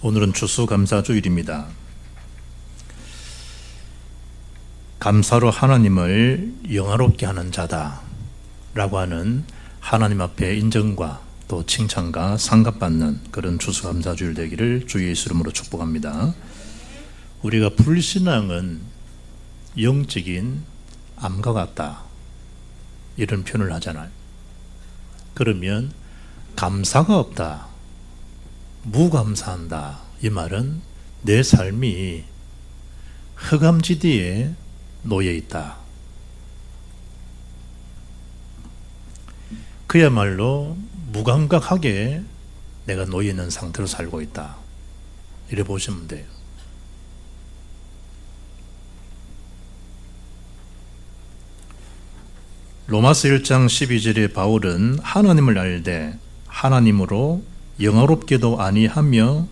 오늘은 추수감사주일입니다. 감사로 하나님을 영화롭게 하는 자다 라고 하는 하나님 앞에 인정과 또 칭찬과 상급받는 그런 추수감사주일 되기를 주 예수 이름으로 축복합니다. 우리가 불신앙은 영적인 암과 같다 이런 표현을 하잖아요. 그러면 감사가 없다, 무감사한다, 이 말은 내 삶이 흑암지대에 놓여 있다, 그야말로 무감각하게 내가 놓여 있는 상태로 살고 있다, 이래 보시면 돼요. 로마서 1장 12절에 바울은 하나님을 알되 하나님으로 영화롭게도 아니하며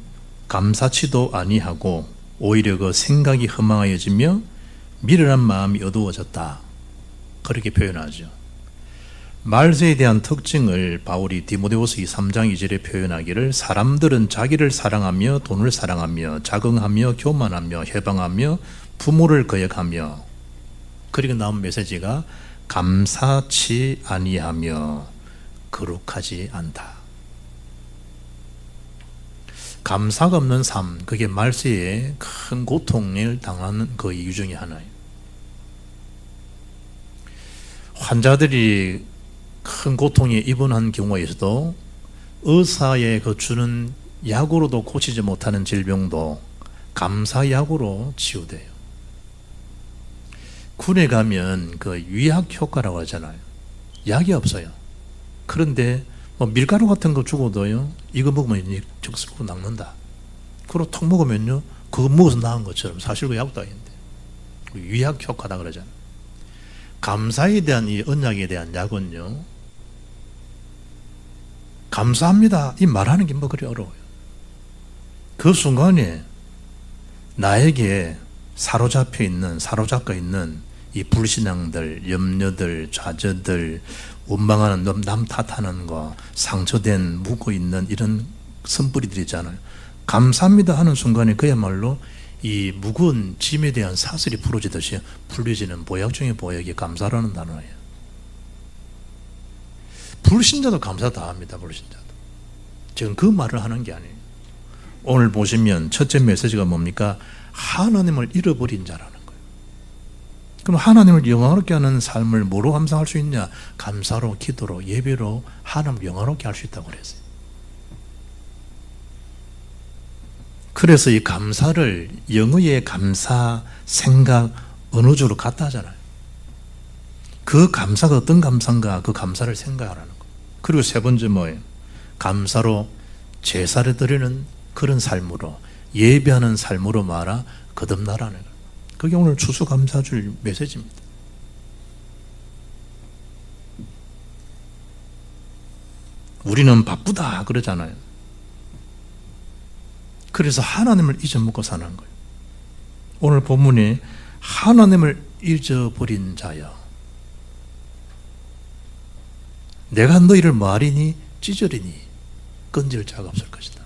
감사치도 아니하고 오히려 그 생각이 허망하여지며 미련한 마음이 어두워졌다, 그렇게 표현하죠. 말세에 대한 특징을 바울이 디모데후서 3장 2절에 표현하기를 사람들은 자기를 사랑하며 돈을 사랑하며 자긍하며 교만하며 해방하며 부모를 거역하며, 그리고 나온 메시지가 감사치 아니하며 거룩하지 않다. 감사가 없는 삶, 그게 말세에 큰 고통을 당하는 그 이유 중에 하나예요. 환자들이 큰 고통에 입원한 경우에서도 의사의 그 주는 약으로도 고치지 못하는 질병도 감사약으로 치유돼요. 군에 가면 그 위약 효과라고 하잖아요. 약이 없어요. 그런데 뭐 밀가루 같은 거 주고도요, 이거 먹으면 적스럽고 낫는다, 그리고 톡 먹으면요 그거 먹어서 나은 것처럼 사실 그 약도 아닌데 위약 효과다 그러잖아요. 감사에 대한 이 언약에 대한 약은요, 감사합니다 이 말하는 게 뭐 그리 어려워요. 그 순간에 나에게 사로잡혀 있는, 사로잡혀 있는 이 불신앙들, 염려들, 좌절들, 원망하는, 남 탓하는 거, 상처된, 묻고 있는 이런 선뿌리들 있잖아요. 감사합니다 하는 순간에 그야말로 이 무거운 짐에 대한 사슬이 풀어지듯이 풀려지는 보약 중의 보약이 감사라는 단어예요. 불신자도 감사 다 합니다. 불신자도. 지금 그 말을 하는 게 아니에요. 오늘 보시면 첫째 메시지가 뭡니까? 하나님을 잃어버린 자라는 거예요. 그럼 하나님을 영화롭게 하는 삶을 뭐로 감상할 수 있냐? 감사로, 기도로, 예배로 하나님을 영화롭게 할 수 있다고 그랬어요. 그래서 이 감사를 영어의 감사, 생각, 언어적으로 같다 하잖아요. 그 감사가 어떤 감사인가, 그 감사를 생각하라는 거예요. 그리고 세 번째 뭐예요? 감사로 제사를 드리는 그런 삶으로, 예배하는 삶으로 말아 거듭나라는 거예요. 그게 오늘 추수감사주일 메시지입니다. 우리는 바쁘다 그러잖아요. 그래서 하나님을 잊어먹고 사는 거예요. 오늘 본문에 하나님을 잊어버린 자여, 내가 너희를 말이니 찢으리니 건질 자가 없을 것이다.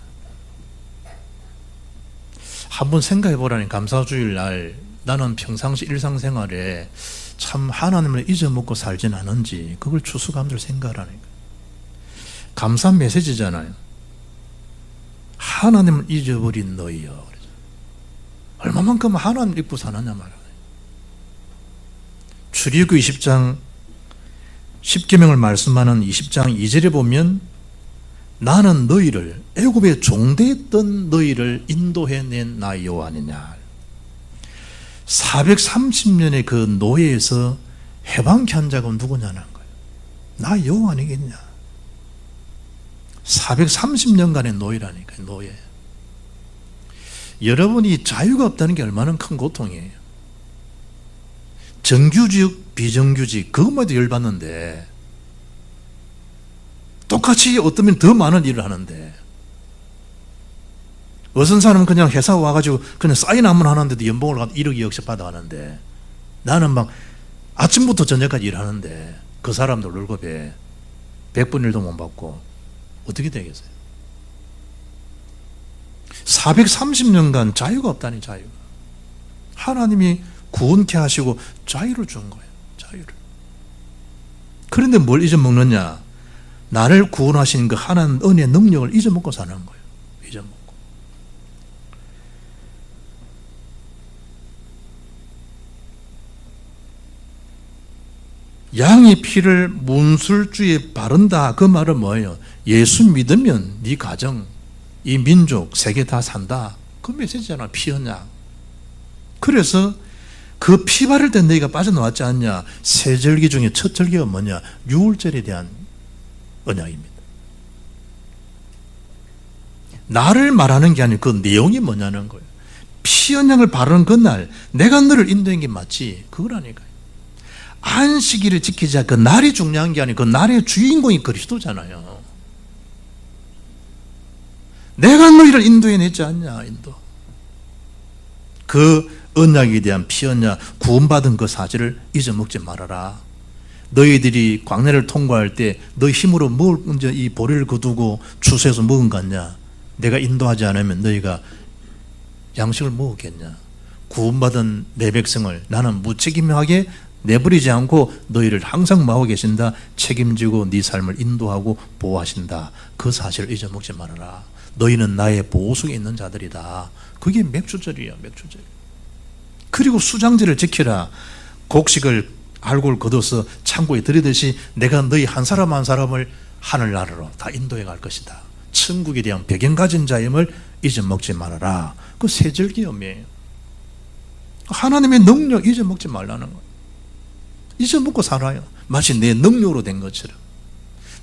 한번 생각해 보라니, 감사주일 날 나는 평상시 일상생활에 참 하나님을 잊어먹고 살진 않은지 그걸 추수감사를 생각하라는 거예요. 감사 메시지잖아요. 하나님을 잊어버린 너희여. 얼마만큼 하나님을 잊고 사느냐 말이에요. 출애굽기 20장 10계명을 말씀하는 20장 2절에 보면 나는 너희를, 애굽에 종되었던 너희를 인도해낸 나 여호와 아니냐. 430년의 그 노예에서 해방케 한 자가 누구냐는 거예요. 나 여호와 아니겠냐. 430년간의 노예라니까요. 노예. 여러분이 자유가 없다는 게 얼마나 큰 고통이에요. 정규직, 비정규직, 그것만 해도 열받는데 똑같이 어쩌면 더 많은 일을 하는데, 어떤 사람은 그냥 회사 와가지고 그냥 사인 한번 하는데도 연봉을 1억 2억씩 받아가는데, 나는 막 아침부터 저녁까지 일하는데 그 사람들 월급에 100분 일도 못 받고 어떻게 되겠어요? 430년간 자유가 없다니, 자유가. 하나님이 구원케 하시고 자유를 준 거예요. 자유를. 그런데 뭘 잊어먹느냐? 나를 구원하신 그 하나님 은혜의 능력을 잊어먹고 사는 거예요. 잊어먹고. 양의 피를 문술주에 바른다. 그 말은 뭐예요? 예수 믿으면 네 가정, 이 민족, 세계 다 산다. 그 메시지잖아. 피 언약. 그래서 그 피 바를 때 너희가 빠져나왔지 않냐? 세 절기 중에 첫 절기가 뭐냐? 유월절에 대한 언약입니다. 나를 말하는 게 아니고 그 내용이 뭐냐는 거예요. 피 언약을 바르는 그날 내가 너를 인도한 게 맞지? 그거라니까요. 안식일을 지키자. 그 날이 중요한 게 아니고 그 날의 주인공이 그리스도잖아요. 내가 너희를 인도해냈지 않냐? 인도. 그 언약에 대한 피 언약, 구원받은 그 사실을 잊어먹지 말아라. 너희들이 광야를 통과할 때 너 힘으로 뭘 이제 이 보리를 거두고 추수해서 먹은 것 같냐? 내가 인도하지 않으면 너희가 양식을 먹었겠냐? 구원받은 내 백성을 나는 무책임하게 내버리지 않고 너희를 항상 마고 계신다. 책임지고 네 삶을 인도하고 보호하신다. 그 사실을 잊어먹지 말아라. 너희는 나의 보호 속에 있는 자들이다. 그게 맥주절이야, 맥주절. 그리고 수장제를 지키라. 곡식을 알골 걷어서 창고에 들이듯이 내가 너희 한 사람 한 사람을 하늘나라로 다 인도해 갈 것이다. 천국에 대한 배경 가진 자임을 잊어먹지 말아라. 그 세절기염이에요. 하나님의 능력 잊어먹지 말라는 거예요. 잊어먹고 살아요. 마치 내 능력으로 된 것처럼.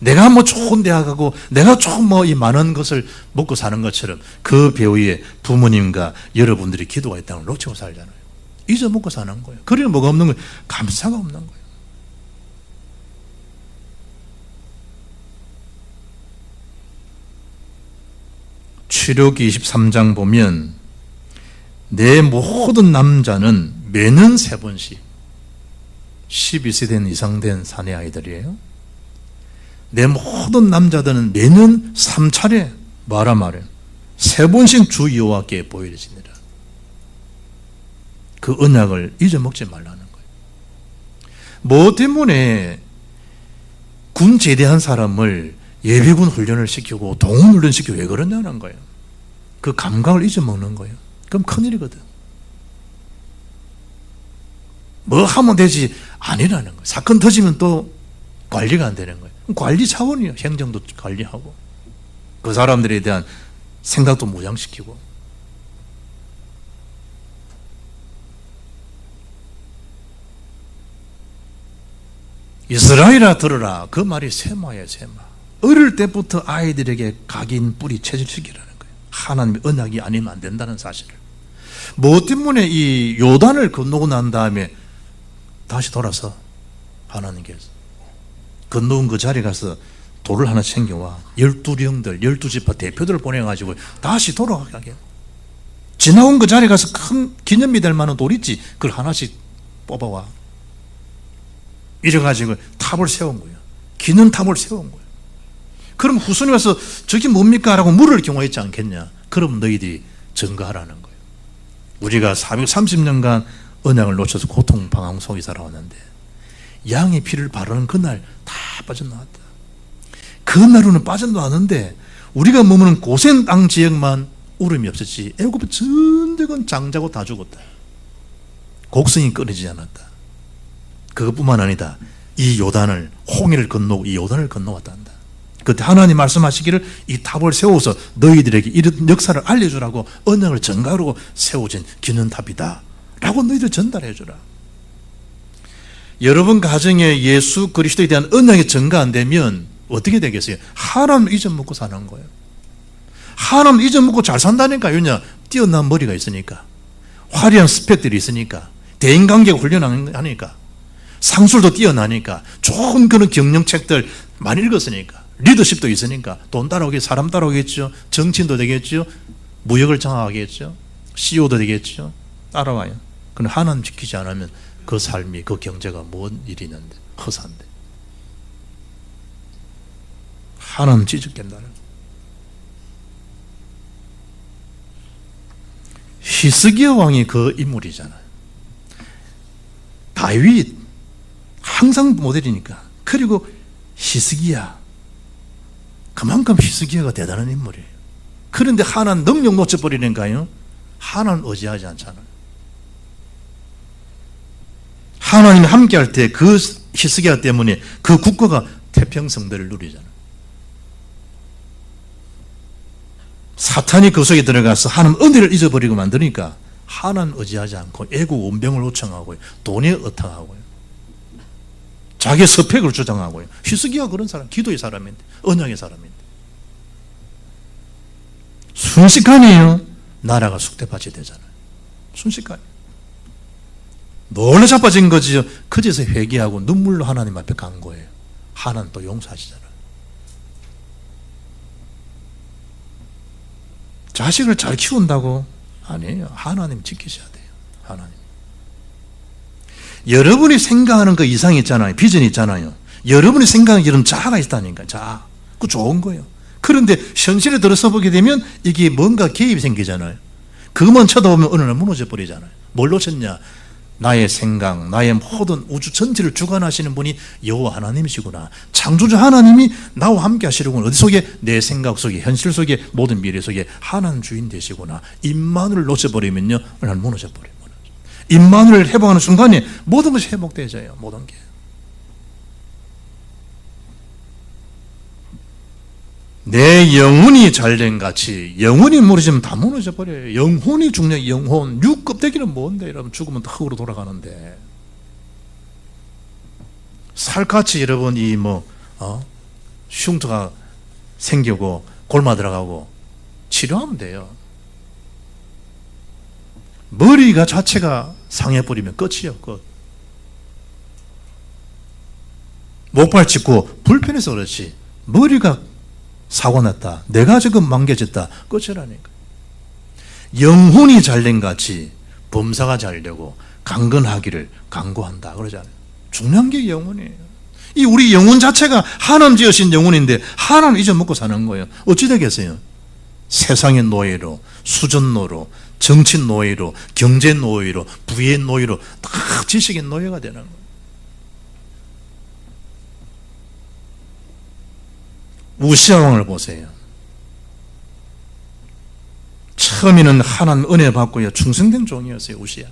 내가 뭐 좋은 대학 가고 내가 조금 뭐 이 많은 것을 먹고 사는 것처럼 그 배후에 부모님과 여러분들이 기도가 있다는 걸 놓치고 살잖아요. 잊어먹고 사는 거예요. 그래야 뭐가 없는 거예요? 감사가 없는 거예요. 출애굽기 23장 보면 내 모든 남자는 매년 3번씩 12세 된 이상 된 사내 아이들이에요. 내 모든 남자들은 매년 3차례 말아 3번씩 주 여호와께 보이시니라. 그 언약을 잊어먹지 말라는 거예요. 뭐 때문에 군 제대한 사람을 예비군 훈련을 시키고 동원 훈련 시키고 왜 그러냐는 거예요. 그 감각을 잊어먹는 거예요. 그럼 큰일이거든. 뭐 하면 되지 아니라는 거예요. 사건 터지면 또 관리가 안 되는 거예요. 관리 차원이에요. 행정도 관리하고 그 사람들에 대한 생각도 무장시키고. 이스라엘아 들으라. 그 말이 세마예요. 세마. 어릴 때부터 아이들에게 각인 뿌리 체질시키라는 거예요. 하나님의 언약이 아니면 안 된다는 사실을. 뭐 때문에 이 요단을 건너고 난 다음에 다시 돌아서 하나님께서 건너온 그 자리에 가서 돌을 하나 챙겨와 12령들 12지파 대표들을 보내가지고 다시 돌아가게. 지나온 그 자리에 가서 큰 기념비 될 만한 돌 있지, 그걸 하나씩 뽑아와. 이래가지고 탑을 세운 거예요. 기념탑을 세운 거예요. 그럼 후손이 와서 저게 뭡니까? 라고 물을 경우했지 않겠냐? 그럼 너희들이 증거하라는 거예요. 우리가 430년간 언약을 놓쳐서 고통 방황 속에 살아왔는데 양의 피를 바르는 그날 다 빠져나왔다. 그날로는 빠져나왔는데 우리가 머무는 고센 땅 지역만 울음이 없었지 애굽 전적은 장자고 다 죽었다. 곡성이 끊이지 않았다. 그것뿐만 아니다. 이 요단을 홍해를 건너고 이 요단을 건너왔단다. 그때 하나님 말씀하시기를 이 탑을 세워서 너희들에게 이런 역사를 알려주라고 언약을 전가로 세워진 기념탑이다 라고 너희들 전달해 주라. 여러분 가정에 예수 그리스도에 대한 언약이 전가 안 되면 어떻게 되겠어요? 하나님을 잊어먹고 사는 거예요. 하나님을 잊어먹고 잘 산다니까. 왜냐? 뛰어난 머리가 있으니까, 화려한 스펙들이 있으니까, 대인관계가 훈련하니까, 상술도 뛰어나니까, 좋은 그런 경영책들 많이 읽었으니까, 리더십도 있으니까, 돈 따라오겠죠, 사람 따라오겠죠, 정치인도 되겠죠, 무역을 장악하겠죠, CEO도 되겠죠. 따라와요. 그런데 하나님 지키지 않으면 그 삶이, 그 경제가 뭔 일이 있는데, 허사인데. 하나님 찢어깬다는. 히스기야 왕이 그 인물이잖아요. 다윗 항상 모델이니까. 그리고 히스기야, 그만큼 히스기야가 대단한 인물이에요. 그런데 하나는 능력 놓쳐버리는가요? 하나는 의지하지 않잖아요. 하나님이 함께할 때 그 히스기야 때문에 그 국가가 태평성대를 누리잖아요. 사탄이 그 속에 들어가서 하나님 은혜를 잊어버리고 만드니까 하나는 의지하지 않고 애국 원병을 요청하고요, 돈에 의탁하고요, 자기의 스펙을 주장하고요. 히스기야 그런 사람, 기도의 사람인데, 언약의 사람인데 순식간이에요. 나라가 숙대밭이 되잖아요. 순식간에 놀라 자빠진 거지요. 그제서 회개하고 눈물로 하나님 앞에 간 거예요. 하나님 또 용서하시잖아요. 자식을 잘 키운다고? 아니에요. 하나님 지키셔야 돼요. 하나님. 여러분이 생각하는 그 이상이 있잖아요. 비전이 있잖아요. 여러분이 생각하는 이런 자아가 있다니까. 자아. 그거 좋은 거예요. 그런데 현실에 들어서 보게 되면 이게 뭔가 개입이 생기잖아요. 그것만 쳐다보면 어느 날 무너져 버리잖아요. 뭘 놓쳤냐? 나의 생각, 나의 모든 우주 전체를 주관하시는 분이 여호와 하나님이시구나. 창조주 하나님이 나와 함께 하시려고 어디 속에? 내 생각 속에, 현실 속에, 모든 미래 속에 하나님 주인 되시구나. 임마누를 놓쳐버리면요, 어느 날 무너져 버려요. 임마누를 회복하는 순간에 모든 것이 회복되어져요. 모든 게. 내 영혼이 잘된 같이, 영혼이 무너지면 다 무너져 버려요. 영혼이 중요해요. 영혼. 육껍데기는 뭔데? 여러분, 죽으면 흙으로 돌아가는데. 살같이 여러분 흉터가 생기고 골마 들어가고 치료하면 돼요. 머리가 자체가 상해버리면 끝이에요. 끝. 목발 짚고 불편해서 그렇지, 머리가 사고났다, 내가 지금 망개졌다, 끝이라니까. 영혼이 잘된 같이 범사가 잘되고 강건하기를 강구한다 그러잖아요. 중요한 게 영혼이에요. 이 우리 영혼 자체가 하나님 지으신 영혼인데 하나님 잊어먹고 사는 거예요. 어찌 되겠어요? 세상의 노예로, 수전노로, 정치 노예로, 경제 노예로, 부의 노예로, 다 지식의 노예가 되는 거예요. 우시야 왕을 보세요. 처음에는 하나님 은혜 받고요, 충성된 종이었어요. 우시야.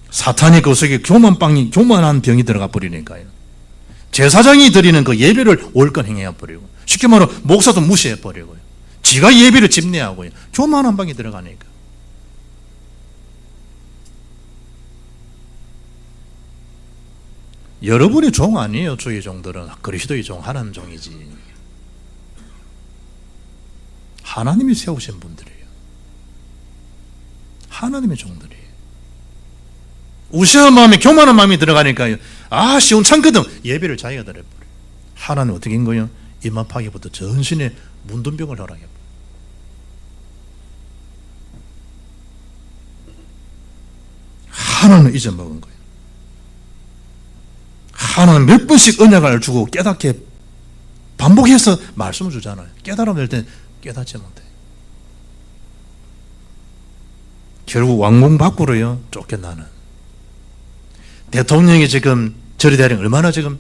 사탄이 그 속에 교만한 병이 들어가 버리니까요. 제사장이 드리는 그 예배를 올건 행해 버리고, 쉽게 말하면 목사도 무시해 버리고요, 지가 예배를 집례하고요, 교만한 방이 들어가니까. 여러분이 종 아니에요. 주의 종들은 그리스도의 종, 하나님 종이지. 하나님이 세우신 분들이에요. 하나님의 종들이에요. 우시한 마음에 교만한 마음이 들어가니까요, 시원찮거든, 예배를 자기가 드려버려요. 하나님 어떻게 한 거예요? 임합하기부터 전신에 문둥병을 허락해버려요. 하나는 잊어먹은 거예요. 하나는 몇 번씩 언약을 주고 깨닫게 반복해서 말씀을 주잖아요. 깨달으면 될 땐 깨닫지 못해. 결국 왕궁 밖으로요, 쫓겨나는. 대통령이 지금 저리 대령 얼마나 지금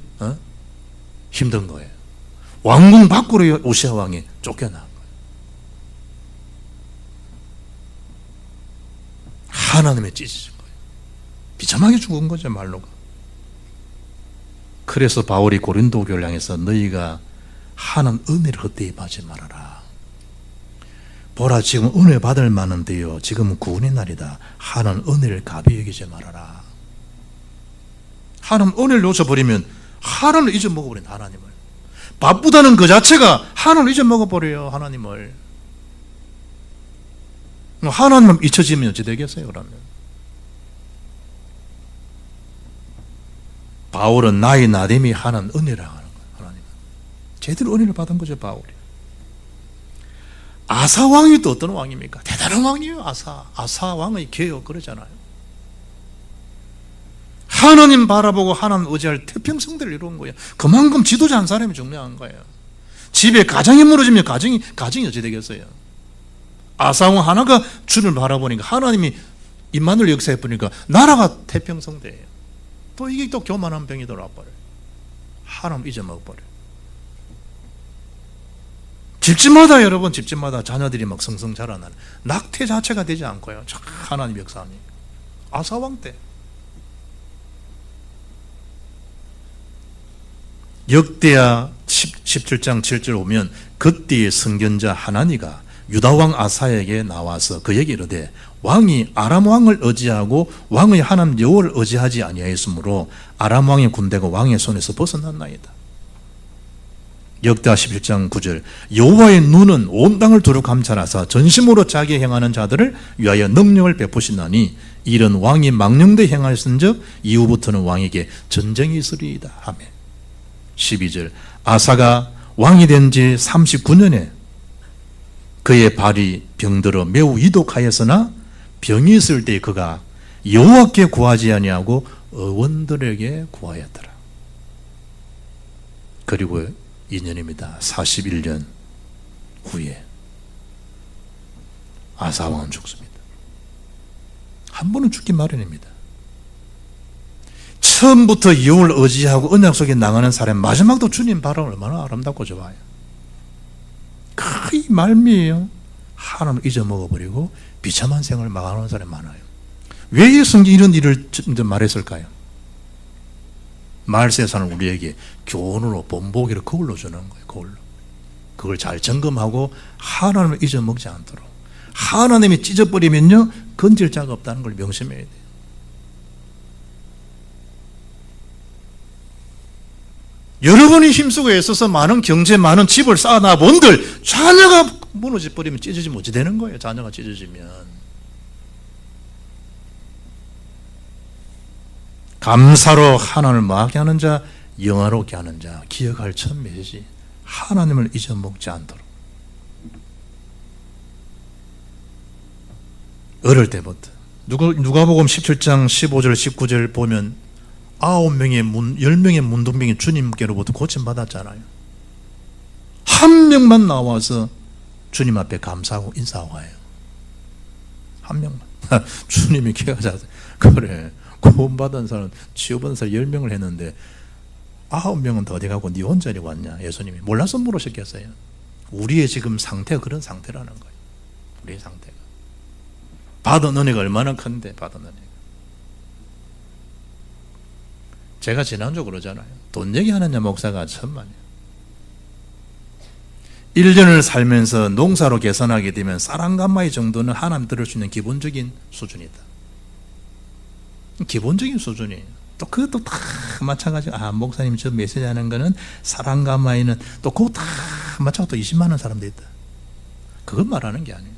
힘든 거예요. 왕궁 밖으로요, 우시야 왕이 쫓겨난 거예요. 하나님의 찢어진 거예요. 비참하게 죽은 거죠, 말로가. 그래서 바울이 고린도 교회를 향해서 너희가 하나님 은혜를 헛되이 받지 말아라. 보라, 지금 은혜 받을 만한데요, 지금은 구원의 날이다. 하나님 은혜를 가벼이 여기지 말아라. 하나님 은혜를 놓쳐버리면 하나님을 잊어먹어버린 하나님을. 바쁘다는 그 자체가 하나님을 잊어먹어버려요. 하나님을. 하나님만 잊혀지면 어찌 되겠어요? 그러면 바울은 나의 나됨이 하나님 은혜라 하는 거예요. 하나님 제대로 은혜를 받은 거죠. 바울이. 아사 왕이 또 어떤 왕입니까? 대단한 왕이에요. 아사 왕의 개혁 그러잖아요. 하나님 바라보고 하나님 의지할 태평성대를 이룬 거예요. 그만큼 지도자 한 사람이 중요한 거예요. 집에 가정이 무너지면 가정이 어찌 되겠어요? 아사왕 하나가 주를 바라보니까 하나님이 임마누엘 역사해 보니까 나라가 태평성대예요. 또 이게 또 교만한 병이 돌아버려요. 하나님 잊어먹어버려요. 집집마다 여러분, 집집마다 자녀들이 막 성성 자라나는 낙태 자체가 되지 않고요. 참 하나님 역사하니까. 아사왕 때 역대하 17장 7절 오면 그때의 선견자 하나니가 유다왕 아사에게 나와서 그에게 이르되 왕이 아람 왕을 의지하고 왕의 하나님 여호와를 의지하지 아니하였으므로 아람 왕의 군대가 왕의 손에서 벗어났나이다. 역대하 17장 9절 여호와의 눈은 온 땅을 두루 감찰하사 전심으로 자기에 행하는 자들을 위하여 능력을 베푸시나니 이런 왕이 망령되 행하였은즉 이후부터는 왕에게 전쟁이 있으리이다 하며 12절 아사가 왕이 된 지 39년에 그의 발이 병들어 매우 이독하였으나 병이 있을 때 그가 여호와께 구하지 아니하고 의원들에게 구하였더라. 그리고 2년입니다. 41년 후에 아사 왕은 죽습니다. 한 번은 죽기 마련입니다. 처음부터 여호와를 의지하고 언약 속에 나가는 사람, 마지막도 주님 바람 얼마나 아름답고 좋아요. 거의 말미에요. 하나님을 잊어먹어버리고 비참한 생활을 막아놓은 사람이 많아요. 왜 성경이 이런 일을 말했을까요? 말세사는 우리에게 교훈으로 본보기를 그걸로 주는 거예요. 그걸로. 그걸 잘 점검하고 하나님을 잊어먹지 않도록. 하나님이 찢어버리면요 건질 자가 없다는 걸 명심해야 돼요. 여러분이 힘쓰고 애써서 많은 경제, 많은 집을 쌓아놔 본들 자녀가 무너져 버리면 찢어지면 어찌 되는 거예요? 자녀가 찢어지면. 감사로 하나님을 마하게 하는 자, 영화롭게 하는 자, 기억할 첫 메시지. 하나님을 잊어먹지 않도록. 어릴 때부터 누가복음 17장 15절 19절 보면 10명의 문둥병이 주님께로부터 고침받았잖아요. 한 명만 나와서 주님 앞에 감사하고 인사하고 와요. 한 명만. 주님이 기가 잘 그래. 구원받은 사람, 치유받은 사람 10명을 했는데 9명은 더 어디 가고 네 혼자 이리 왔냐? 예수님이 몰라서 물으셨겠어요. 우리의 지금 상태가 그런 상태라는 거예요. 우리의 상태가. 받은 은혜가 얼마나 큰데 받은 은혜가. 제가 지난주 그러잖아요. 돈 얘기하느냐 목사가 천만이에요. 1년을 살면서 농사로 계산하게 되면 쌀1가마이 정도는 하나님 들을 수 있는 기본적인 수준이다. 기본적인 수준이에요. 또 그것도 다 마찬가지고 목사님 저 메시지 하는 거는 쌀1가마이는 또 그거 다 마찬가지로 또 20만 원 사람도 있다. 그건 말하는 게 아니에요.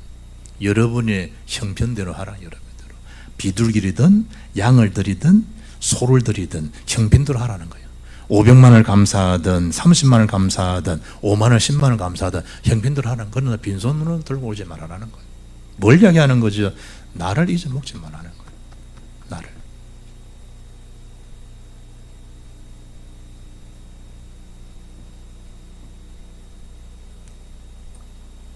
여러분의 형편대로 하라. 여러분대로. 비둘기리든 양을 들이든 소를 들이든 형편대로 하라는 거예요. 500만 원을 감사하든 30만 원을 감사하든 5만 원 10만 원을 감사하든 형편대로 하라는 거예요. 그러나 빈손으로 들고 오지 말라는 거예요. 뭘 이야기하는 거죠? 나를 잊어먹지 말라는 거예요. 나를.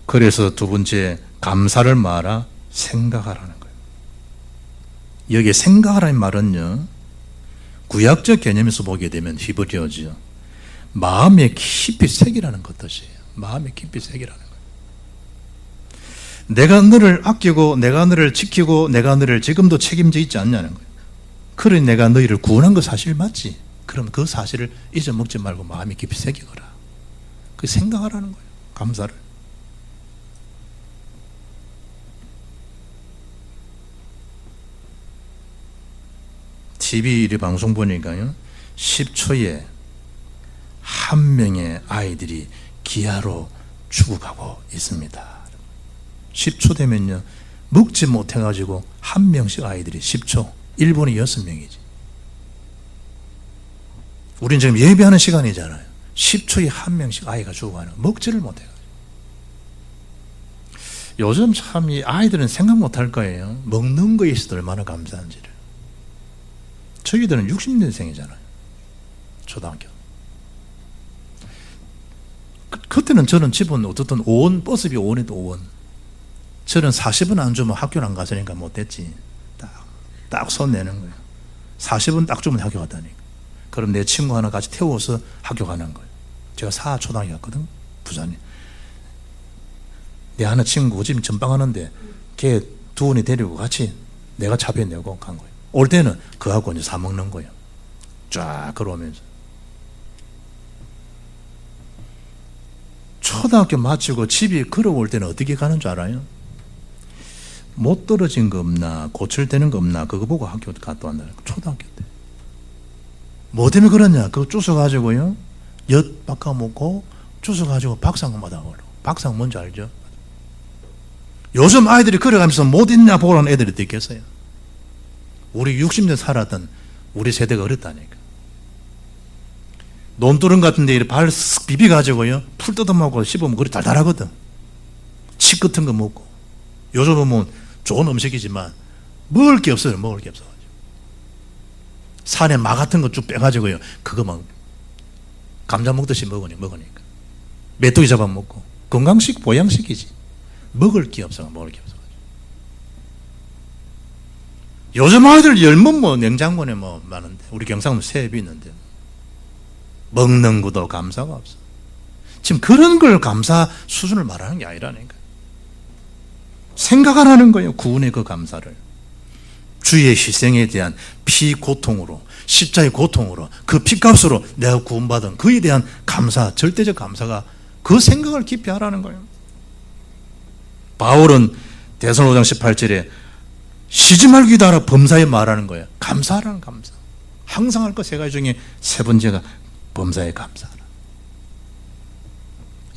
그래서 두 번째, 감사를 말아 생각하라는 거예요. 여기에 생각하라는 말은요, 구약적 개념에서 보게 되면 히브리어죠. 마음에 깊이 새기라는 것 뜻이에요. 마음에 깊이 새기라는 거예요. 내가 너를 아끼고 내가 너를 지키고 내가 너를 지금도 책임져 있지 않냐는 거예요. 그러니 내가 너희를 구원한 거 사실 맞지? 그럼 그 사실을 잊어먹지 말고 마음에 깊이 새기거라. 그 생각하라는 거예요. 감사를. TV 방송 보니까요, 10초에 한 명의 아이들이 기아로 죽어가고 있습니다. 10초 되면요, 먹지 못해가지고 한 명씩 아이들이 10초, 1분에 6명이지. 우린 지금 예배하는 시간이잖아요. 10초에 한 명씩 아이가 죽어가는 거, 먹지를 못해가지고. 요즘 참 이 아이들은 생각 못할 거예요. 먹는 거에 있어도 얼마나 감사한지를. 저희들은 60년생이잖아요. 초등학교. 그때는 저는 집은 어떻든 5원, 버스비 5원에도 5원. 저는 40원 안 주면 학교를 안 갔으니까 못됐지. 딱 손 내는 거예요. 40원 딱 주면 학교 갔다니까. 그럼 내 친구 하나 같이 태워서 학교 가는 거예요. 제가 사초등학교 갔거든, 부산에. 내 하나 친구 지금 전방하는데 걔 두 분이 데리고 같이 내가 차비 내고 간 거예요. 올 때는 그하고 이제 사 먹는 거예요. 쫙 걸어오면서. 초등학교 마치고 집에 걸어올 때는 어떻게 가는 줄 알아요? 못 떨어진 거 없나, 고철되는 거 없나, 그거 보고 학교 갔다 왔나. 초등학교 때. 뭐 때문에 그러냐? 그거 주워가지고요, 엿 바꿔먹고, 주워가지고 박상금 받아버려. 박상 뭔지 알죠? 요즘 아이들이 걸어가면서 못 있냐 보라는 애들이 있겠어요. 우리 60년 살았던 우리 세대가 어렸다니까. 논두렁 같은 데 발 쓱 비비가지고요, 풀 뜯어먹고 씹으면 그리 달달하거든. 칩 같은 거 먹고. 요즘은 뭐 좋은 음식이지만 먹을 게 없어요. 먹을 게 없어가지고. 산에 마 같은 거 쭉 빼가지고요, 그거 막 감자 먹듯이 먹으니까. 메뚜기 잡아먹고. 건강식, 보양식이지. 먹을 게 없어. 요즘 아이들 열면 뭐 냉장고에 뭐 많은데, 우리 경상은 새비 있는데 먹는 것도 감사가 없어. 지금 그런 걸 감사 수준을 말하는 게 아니라니까. 생각 안 하는 거예요. 구원의 그 감사를. 주의 희생에 대한 피 고통으로, 십자의 고통으로, 그 피값으로 내가 구원받은 그에 대한 감사, 절대적 감사가, 그 생각을 깊이 하라는 거예요. 바울은 데살로니가 5장 18절에 쉬지 말고 기도하라 범사에 말하는 거예요. 감사하라는 감사. 항상 할 것 세 가지 중에 세 번째가 범사에 감사하라.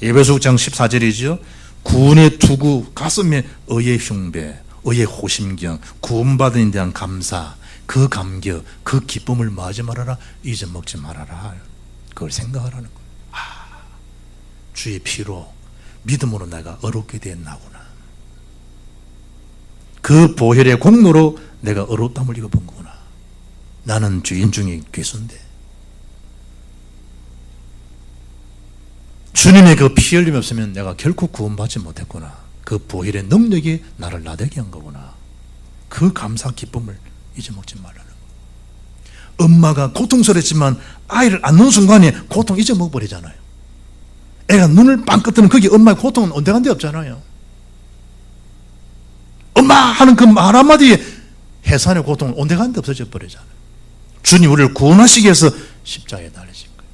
에베소 6장 14절이죠. 구원의 투구, 가슴에 의의 흉배, 의의 호심경, 구원받은 데 대한 감사, 그 감격, 그 기쁨을 마지 말아라, 잊어먹지 말아라. 그걸 생각하라는 거예요. 주의 피로, 믿음으로 내가 어렵게 됐나구나. 그 보혈의 공로로 내가 어렵담을 입어본 거구나. 나는 죄인 중에 괴수인데 주님의 그 피 흘림이 없으면 내가 결코 구원받지 못했구나. 그 보혈의 능력이 나를 나되게 한 거구나. 그 감사 기쁨을 잊어먹지 말라는 거예요. 엄마가 고통스럽지만 아이를 안는 순간에 고통 잊어먹어버리잖아요. 애가 눈을 빵 뜨면 거기 엄마의 고통은 언제간데 없잖아요. 엄마 하는 그 말 한마디에 해산의 고통은 온데간데 없어져 버리잖아요. 주님 우리를 구원하시기 위해서 십자가에 달리신 거예요.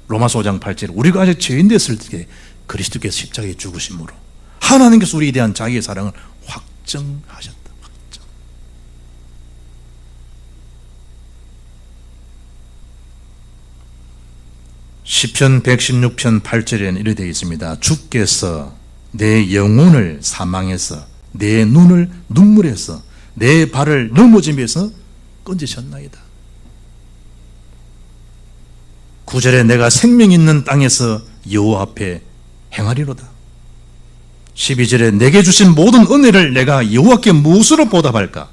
로마서 5장 8절, 우리가 아직 죄인 됐을 때 그리스도께서 십자가에 죽으심으로 하나님께서 우리에 대한 자기의 사랑을 확정하셨다. 확정. 시편 116편 8절에는 이렇게 되어 있습니다. 주께서 내 영혼을 사망해서 내 눈을 눈물에서 내 발을 넘어짐에서 건지셨나이다. 9절에 내가 생명 있는 땅에서 여호와 앞에 행하리로다. 12절에 내게 주신 모든 은혜를 내가 여호와께 무엇으로 보답할까?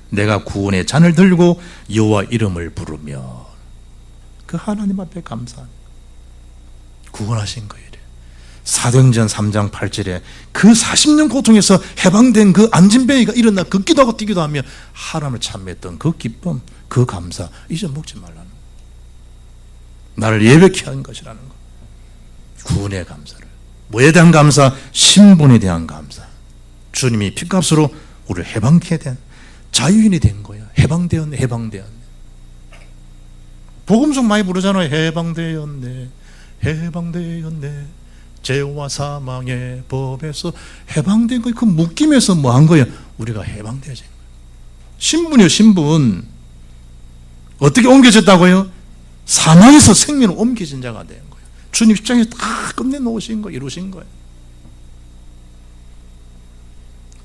내가 구원의 잔을 들고 여호와 이름을 부르며. 그 하나님 앞에 감사합니다. 구원하신 거예요. 사도행전 3장 8절에 그 40년 고통에서 해방된 그 안진뱅이가 일어나 걷기도 하고 뛰기도 하며 하나님을 찬미했던 그 기쁨, 그 감사 잊어먹지 말라는 거예요. 나를 예배케 한 것이라는 거. 구원의 감사를. 뭐에 대한 감사? 신분에 대한 감사. 주님이 피값으로 우리를 해방케 된 자유인이 된 거예요. 해방되었네. 복음성 많이 부르잖아요. 해방되었네. 죄와 사망의 법에서 해방된 거예요. 그 묶임에서 뭐 한 거예요? 우리가 해방되어진 거예요. 신분이요, 신분. 어떻게 옮겨졌다고요? 사망에서 생명으로 옮겨진 자가 된 거예요. 주님 십자가에 다 끝내놓으신 거, 이루신 거예요.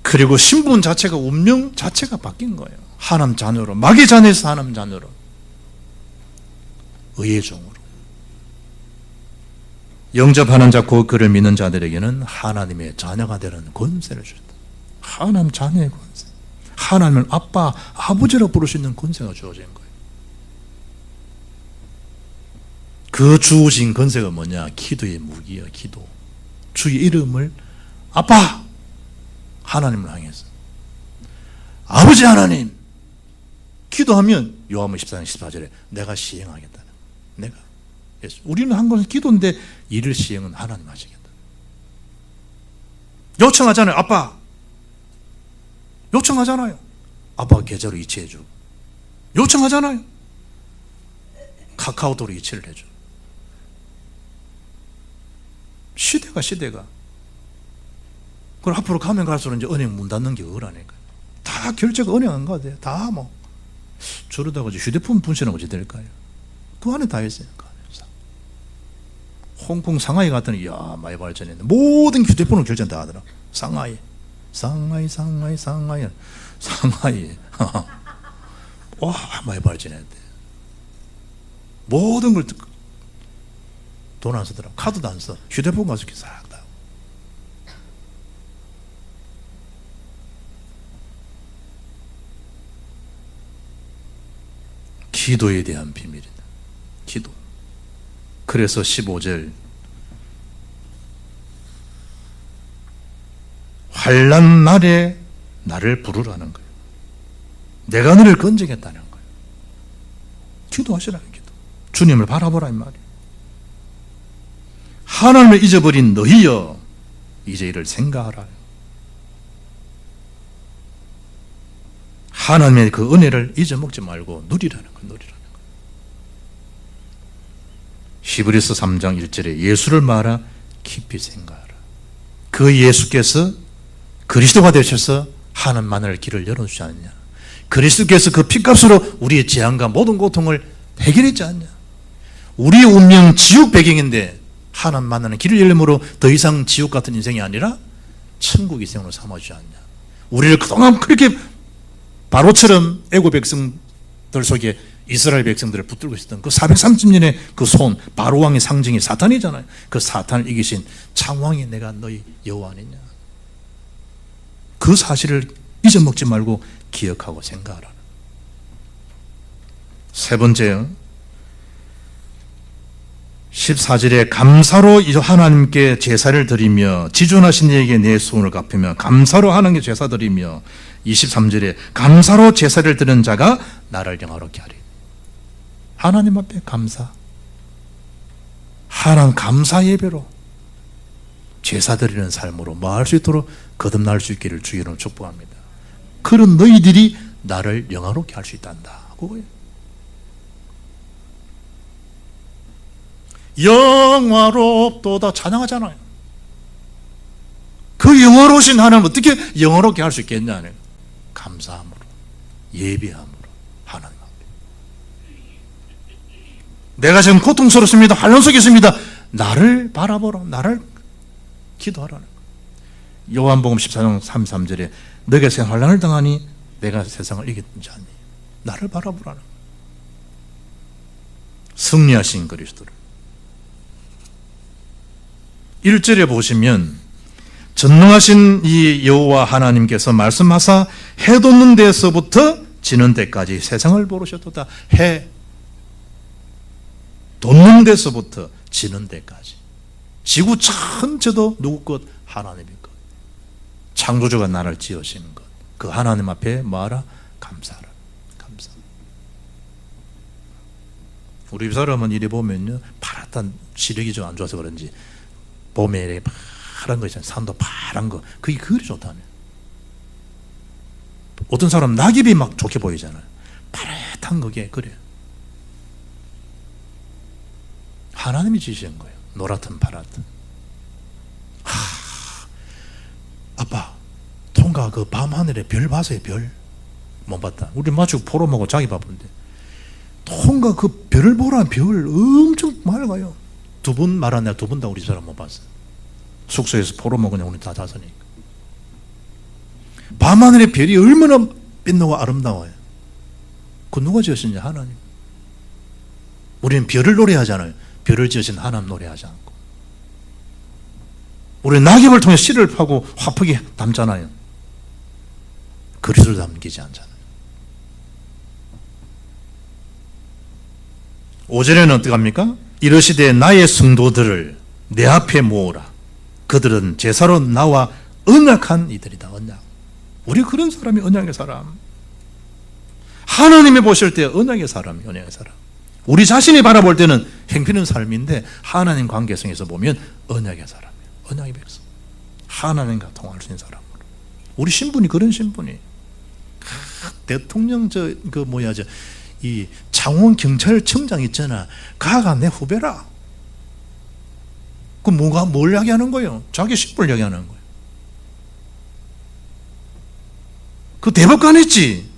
그리고 신분 자체가, 운명 자체가 바뀐 거예요. 하나님 자녀로, 마귀 자녀에서 하나님 자녀로, 의의 종으로. 영접하는 자, 곧 그를 믿는 자들에게는 하나님의 자녀가 되는 권세를 주셨다. 하나님 자녀의 권세. 하나님을 아빠, 아버지라고 부를 수 있는 권세가 주어진 거예요. 그 주어진 권세가 뭐냐? 기도의 무기예요. 기도. 주의 이름을 아빠, 하나님을 향해서. 아버지 하나님, 기도하면 요한복음 14장 14절에 내가 시행하겠다. 내가. 예수. 우리는 한 것은 기도인데 이를 시행은 하나님 하시겠다. 요청하잖아요. 아빠. 요청하잖아요. 아빠가 계좌로 이체해주고. 요청하잖아요. 카카오톡으로 이체를 해줘. 시대가. 그럼 앞으로 가면 갈수록 이제 은행 문 닫는 게 억울하니까. 다 결제가 은행 안 가도 돼요. 다 뭐. 저러다가 휴대폰 분실하면 어찌 될까요? 그 안에 다 있어요. 그 안에서. 홍콩 상하이 갔더니, 이야, 많이 발전했네. 모든 휴대폰을 결제 다 하더라. 상하이. 와, 많이 발전했대. 모든 걸 돈 안 쓰더라. 카드도 안 써. 휴대폰 가서 이렇게 싹 다. 기도에 대한 비밀이다. 기도. 그래서 15절 환난 날에 나를 부르라는 거예요. 내가 너를 건지겠다는 거예요. 기도하시라는 기도. 주님을 바라보라 이 말이에요. 하나님을 잊어버린 너희여 이제 이를 생각하라. 하나님의 그 은혜를 잊어먹지 말고 누리라는 거예요. 히브리서 3장 1절에 예수를 말하 깊이 생각하라. 그 예수께서 그리스도가 되셔서 하나님만을 길을 열어주지 않냐. 그리스도께서 그 피값으로 우리의 재앙과 모든 고통을 해결했지 않냐. 우리의 운명 지옥 배경인데 하나님 만나는 길을 열림으로 더 이상 지옥 같은 인생이 아니라 천국 인생으로 삼아주지 않냐. 우리를 그동안 그렇게 바로처럼 애국 백성들 속에 이스라엘 백성들을 붙들고 있었던 그 430년의 그 손, 바로 왕의 상징이 사탄이잖아요. 그 사탄을 이기신 창왕이 내가 너희 여호와 아니냐. 그 사실을 잊어먹지 말고 기억하고 생각하라. 세 번째요. 14절에 감사로 하나님께 제사를 드리며 지존하신 이에게 내 소원을 갚으며 감사로 하나님께 제사 드리며 23절에 감사로 제사를 드리는 자가 나를 영화롭게 하리. 하나님 앞에 감사. 하나님 감사 예배로 제사 드리는 삶으로 뭐할 수 있도록 거듭날 수 있기를 주의 이름으로 축복합니다. 그런 너희들이 나를 영화롭게 할 수 있단다. 그거예요. 영화롭도다 찬양하잖아요. 그 영화로우신 하나님 어떻게 영화롭게 할 수 있겠냐는 감사함으로, 예배함으로 하나님 앞에. 내가 지금 고통스럽습니다. 환난 속에 있습니다. 나를 바라보라. 나를 기도하라는 거예요. 요한복음 14장 33절에 너희가 세상 환난을 당하니 내가 세상을 이겼는지 아니. 나를 바라보라는 거예요. 승리하신 그리스도를. 1절에 보시면 전능하신 이 여호와 하나님께서 말씀하사 해 돋는 데서부터 지는 데까지 세상을 보르셨도다. 해 돋는 데서부터 지는 데까지 지구 전체도 누구 것? 하나님의 것. 창조주가 나를 지으시는 것. 그 하나님 앞에 뭐하라? 감사하라. 감사. 우리 사람은 이리 보면요 파랗단 시력이 좀 안 좋아서 그런지 봄에 이렇게 파란 거 있잖아요. 산도 파란 거. 그게 그리 좋다네. 어떤 사람 낙엽이 막 좋게 보이잖아요. 파랗단 그게 그래. 하나님이 지으신 거예요. 노랗든 파랗든. 아빠 통가 그 밤하늘에 별 봤어요? 별? 못 봤다. 우리 마치 포로먹고 자기 바쁜데 통가 그 별을 보라. 별 엄청 맑아요. 두 분 말한 내가 두 분 다 우리 사람 못 봤어. 숙소에서 포로 먹으냐 우리 다 자서니까. 밤하늘의 별이 얼마나 빛나고 아름다워요. 그 누가 지으셨냐? 하나님. 우리는 별을 노래하잖아요. 별을 지으신 하나님 노래하지 않고. 우리는 낙엽을 통해 씨를 파고 화폭에 담잖아요. 그리스도를 담기지 않잖아요. 5절에는 어떻게 합니까? 이르시되 나의 성도들을 내 앞에 모으라. 그들은 제사로 나와 언약한 이들이다. 언약. 우리 그런 사람이 언약의 사람. 하나님이 보실 때 언약의 사람이 언약의 사람. 우리 자신이 바라볼 때는 행편은 삶인데 하나님 관계성에서 보면 언약의 사람이에요. 언약의 백성. 하나님과 통할 수 있는 사람으로. 우리 신분이 그런 신분이. 대통령 이 창원 경찰청장 있잖아. 가가 내 후배라. 그 뭘 이야기하는 거예요? 자기 신분을 이야기하는 거예요. 그 대법관 있지?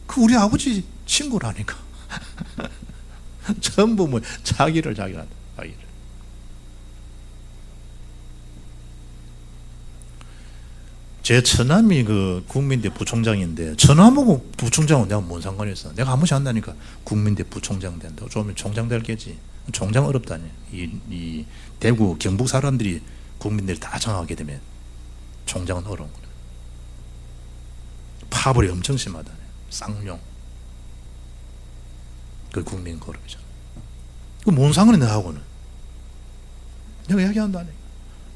그 우리 아버지 친구라니까. 전부 자기를 한다. 자기를. 제 처남이 그 국민대 부총장인데, 처남하고 부총장은 내가 뭔 상관이 있어? 내가 아무것도 한다니까. 국민대 부총장 된다고. 좀 총장 될 게지. 총장 어렵다니. 이 대구 경북 사람들이 국민들이 다 정하게 되면 총장은 어려운 거예요. 파벌이 엄청 심하다네. 쌍용. 그 국민 거름이잖아. 그 뭔 상관이 나하고는. 내가 이야기한다니까.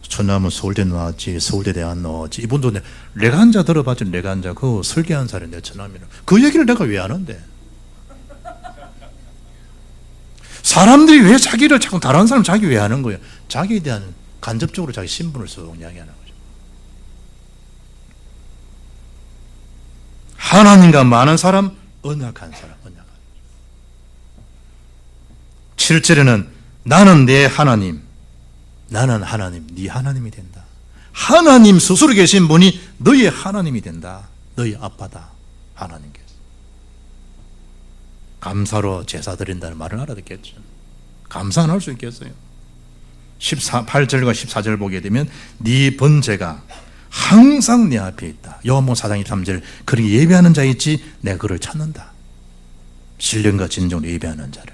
처남은 서울대 나왔지, 서울대 대학 나왔지. 이분도 레간자 들어봤죠? 레간자. 그 설계한 사람이 내 처남이라. 그 얘기를 내가 왜 하는데? 사람들이 왜 자기를 자꾸 다른 사람 자기 왜 하는 거예요? 자기에 대한 간접적으로 자기 신분을 쏘고 이야기하는 거죠. 하나님과 많은 사람, 언약한 사람, 언약한. 7절에는 나는 내 하나님, 나는 하나님, 네 하나님이 된다. 하나님 스스로 계신 분이 너의 하나님이 된다. 너의 아빠다. 하나님께서. 감사로 제사 드린다는 말을 알아듣겠죠. 감사 안 할 수 있겠어요? 8절과 14절 보게 되면 네 번제가 항상 내 앞에 있다. 요한복음 4장 23절 그렇게 예배하는 자 있지 내가 그를 찾는다. 신령과 진정으로 예배하는 자를.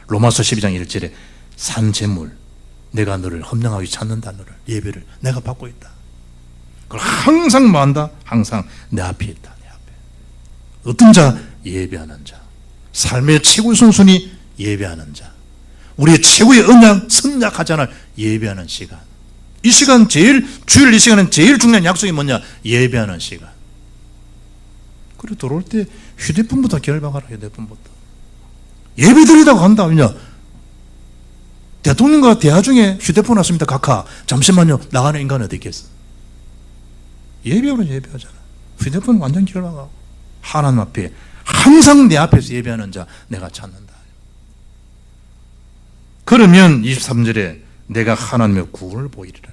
로마서 12장 1절에 산재물 내가 너를 헌명하게 찾는다. 너를 예배를 내가 받고 있다. 그걸 항상 뭐 한다? 항상 내 앞에 있다. 내 앞에. 어떤 자? 예배하는 자. 삶의 최고의 순순히 예배하는 자. 우리의 최고의 언약, 선약하잖아. 예배하는 시간. 이 시간 주일 이 시간은 제일 중요한 약속이 뭐냐? 예배하는 시간. 그리고 들어올 때 휴대폰부터 결박하라. 휴대폰부터. 예배 드리다가 간다. 왜냐? 대통령과 대화 중에 휴대폰 왔습니다. 각하. 잠시만요. 나가는 인간은 어디 있겠어? 예배하면 예배하잖아. 휴대폰 완전 결박하고. 하나님 앞에 항상 내 앞에서 예배하는 자 내가 찾는다. 그러면 23절에 내가 하나님의 구원을 보이리라.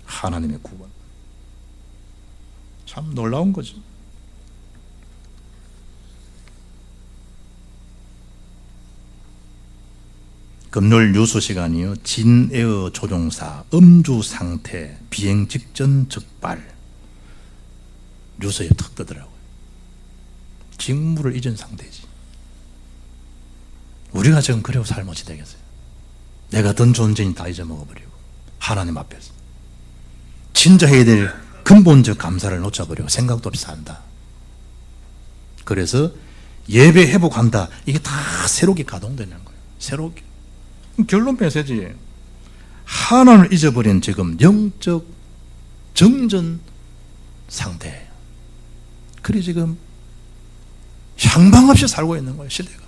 하나님의 구원. 참 놀라운 거죠. 금요일 뉴스 시간이요. 진에어 조종사 음주 상태 비행 직전 적발. 뉴스에 탁 뜨더라고요. 직무를 잊은 상태지. 우리가 지금 그래도 살면 어찌 되겠어요? 내가 던 존재인 다 잊어먹어버리고 하나님 앞에서 진짜 해야 될 근본적 감사를 놓쳐버리고 생각도 없이 산다. 그래서 예배 회복한다. 이게 다 새롭게 가동되는 거예요. 새롭게. 결론 메시지. 하나님을 잊어버린 지금 영적 정전 상태예요. 그래 지금 향방 없이 살고 있는 거예요. 시대가.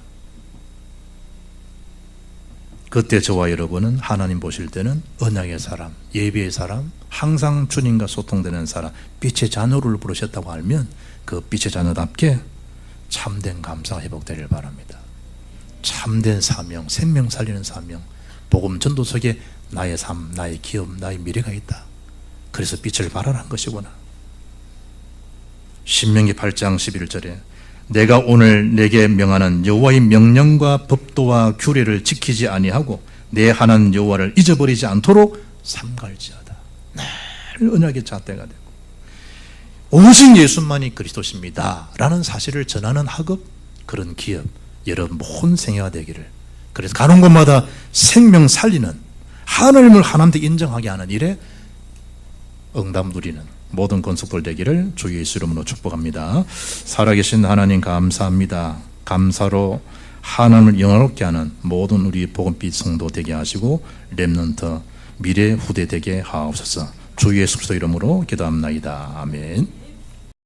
그때 저와 여러분은 하나님 보실 때는 언약의 사람, 예배의 사람, 항상 주님과 소통되는 사람, 빛의 자녀를 부르셨다고 알면 그 빛의 자녀답게 참된 감사가 회복되길 바랍니다. 참된 사명, 생명 살리는 사명, 복음 전도 속에 나의 삶, 나의 기업, 나의 미래가 있다. 그래서 빛을 발하라는 것이구나. 신명기 8장 11절에 내가 오늘 내게 명하는 여호와의 명령과 법도와 규례를 지키지 아니하고 내 하나님 여호와를 잊어버리지 않도록 삼갈지어다. 늘 언약의 잣대가 되고 오직 예수만이 그리스도십니다 라는 사실을 전하는 학업, 그런 기업 여러분 모든 생애가 되기를. 그래서 가는 곳마다 생명 살리는 하나님을 하나님께 인정하게 하는 일에 응답 누리는 모든 건속들 되기를 주 예수 이름으로 축복합니다. 살아계신 하나님 감사합니다. 감사로 하나님을 영화롭게 하는 모든 우리 복음빛 성도 되게 하시고 렘넌트 미래 후대 되게 하옵소서. 주 예수 그리스도 이름으로 기도합나이다. 아멘.